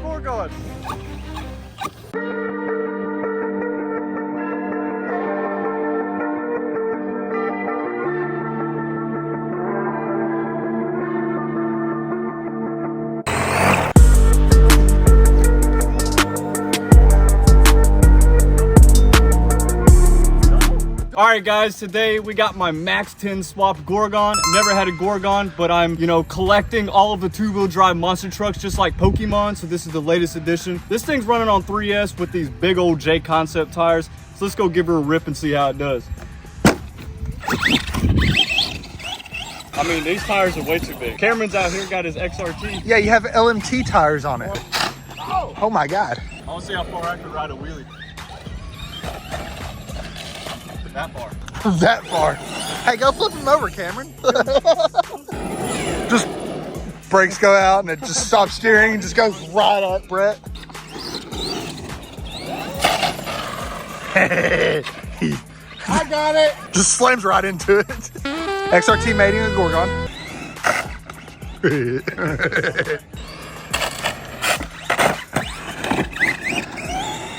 my Gorgon. Alright guys, today we got my Max 10 swapped Gorgon. Never had a Gorgon, but I'm, collecting all of the two-wheel drive monster trucks just like Pokemon, so this is the latest edition. This thing's running on 3S with these big old J Concept tires, so let's go give her a rip and see how it does. I mean, these tires are way too big. Cameron's out here, got his XRT. Yeah, you have LMT tires on it. Oh my God. I want to see how far I can ride a wheelie. That far. That far. Hey, go flip him over, Cameron. Just brakes go out and it just stops steering and just goes right up, Brett. I got it. Just slams right into it. XRT mating a Gorgon.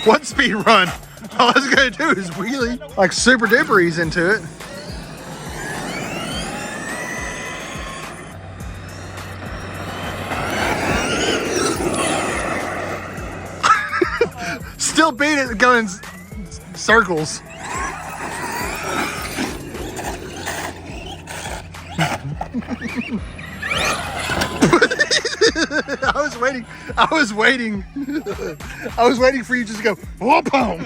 One speed run. All I was gonna do is wheelie. Like super duper ease into it. Still beat it going circles. I was waiting for you just to go, whoop home.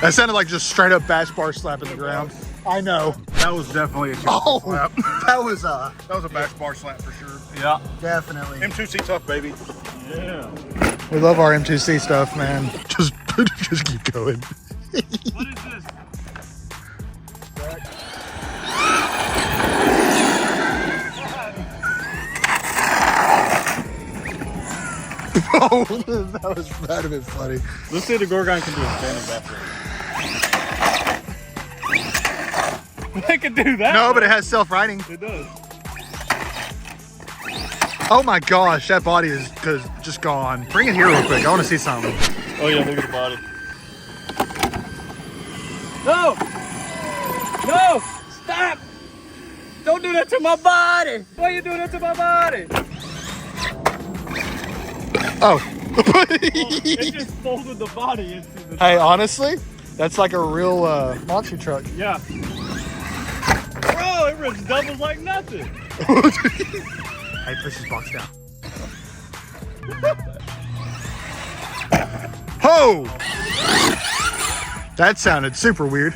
That sounded like just straight up bash bar slapping the ground. I know. That was definitely a slap. That was a bash bar slap for sure. Yeah. Definitely. M2C tough, baby. Yeah. We love our M2C stuff, man. Just keep going. What is this? Oh, that'd have been funny. Let's see if the Gorgon can do a standing backflip. It can do that. No, but it has self-riding. It does. Oh my gosh, that body is just gone. Bring it here real quick. I want to see something. Oh yeah, look at the body. No! No! Stop! Don't do that to my body! Why are you doing that to my body? Oh. It just folded the body into the Hey, honestly, that's like a real monster truck. Yeah. Bro, it rips doubles like nothing. Hey, push his box down. Ho! That sounded super weird.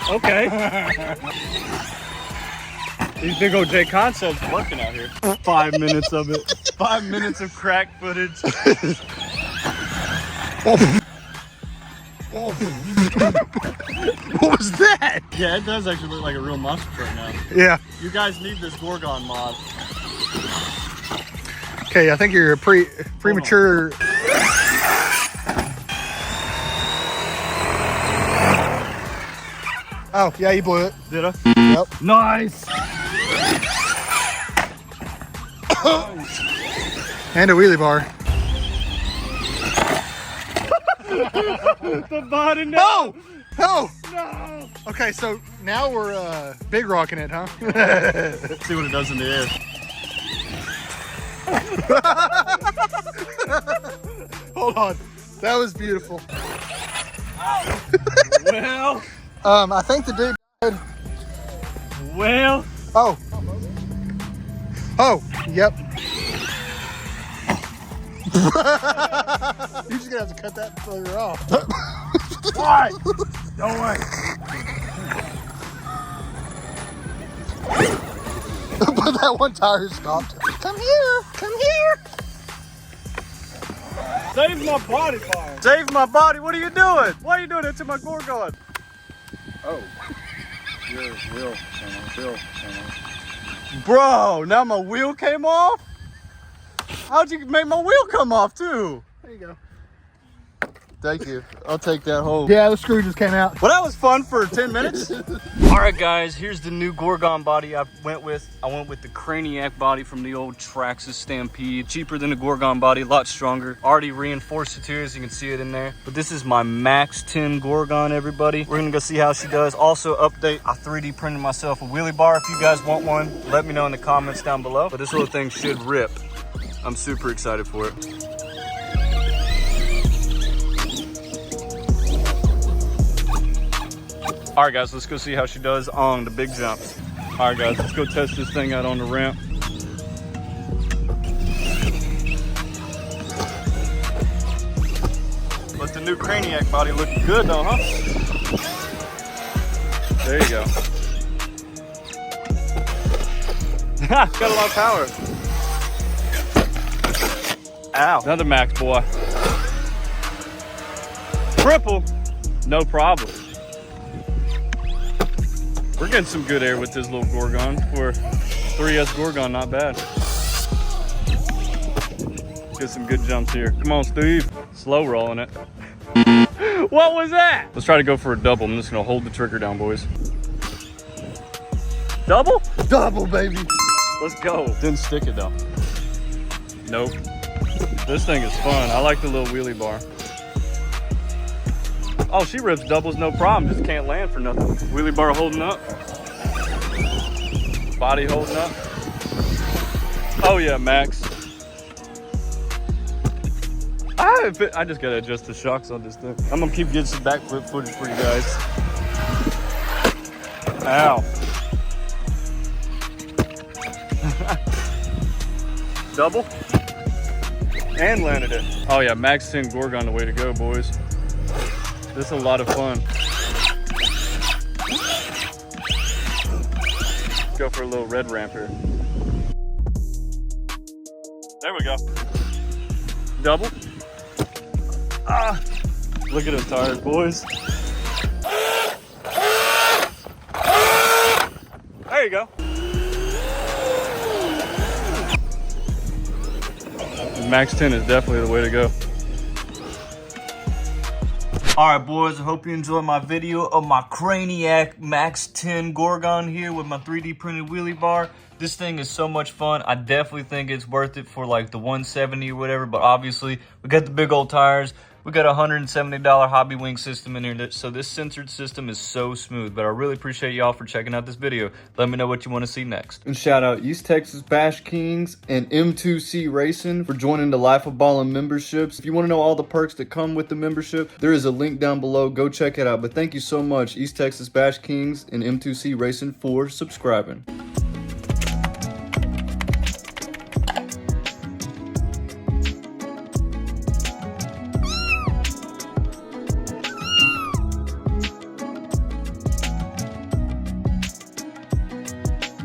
Okay. These big old J Concepts working out here. 5 minutes of it. 5 minutes of crack footage. What was that? Yeah, it does actually look like a real monster truck now. Yeah. You guys need this Gorgon mod. Okay, I think you're a premature. Oh, yeah, you blew it. Did I? Yep. Nice! And a wheelie bar. The body now! Oh! Oh! No! Okay, so now we're big rocking it, huh? Let's see what it does in the air. Hold on. That was beautiful. Well. I think the dude died. Well. Oh. Oh, yep. You're just gonna have to cut that further off. Why? Don't worry. But that one tire stopped. Come here. Come here. Save my body, fire. Save my body. What are you doing? Why are you doing it to my Gorgon? Oh. Your wheel came off. Bro, now my wheel came off? How'd you make my wheel come off too? There you go. Thank you. I'll take that home. Yeah, the screw just came out. Well, that was fun for 10 minutes. All right, guys, here's the new Gorgon body I went with. I went with the Craniac body from the old Traxxas Stampede. Cheaper than the Gorgon body, a lot stronger. Already reinforced it here, as you can see it in there. But this is my Max 10 Gorgon, everybody. We're gonna go see how she does. Also, update, I 3D printed myself a wheelie bar. If you guys want one, let me know in the comments down below. But this little thing should rip. I'm super excited for it. All right, guys, let's go see how she does on the big jumps. All right, guys, let's go test this thing out on the ramp. But the new Craniac body looking good though, huh? There you go. Got a lot of power. Ow, another Max boy. Triple, no problem. We're getting some good air with this little Gorgon. For 3S Gorgon, not bad. Let's get some good jumps here. Come on, Steve. Slow rolling it. What was that? Let's try to go for a double. I'm just gonna hold the trigger down, boys. Double? Double, baby. Let's go. Didn't stick it though. Nope. This thing is fun. I like the little wheelie bar. Oh, she rips doubles, no problem. Just can't land for nothing. Wheelie bar holding up. Body holding up. Oh yeah, Max. I just gotta adjust the shocks on this thing. I'm gonna keep getting some backflip footage for you guys. Ow. Double. And landed it. Oh yeah, Max 10 Gorgon the way to go, boys. This is a lot of fun. Let's go for a little red ramp here. There we go. Double. Ah, look at them tires, boys. There you go. Max 10 is definitely the way to go. All right, boys, I hope you enjoyed my video of my Craniac Max 10 Gorgon here with my 3D printed wheelie bar. This thing is so much fun. I definitely think it's worth it for like the 170 or whatever, but obviously we got the big old tires. We got a $170 Hobbywing system in here, so this censored system is so smooth. But I really appreciate y'all for checking out this video. Let me know what you want to see next. And shout out East Texas Bash Kings and M2C Racing for joining the Life of Ballen memberships. If you want to know all the perks that come with the membership, there is a link down below. Go check it out. But thank you so much, East Texas Bash Kings and M2C Racing, for subscribing.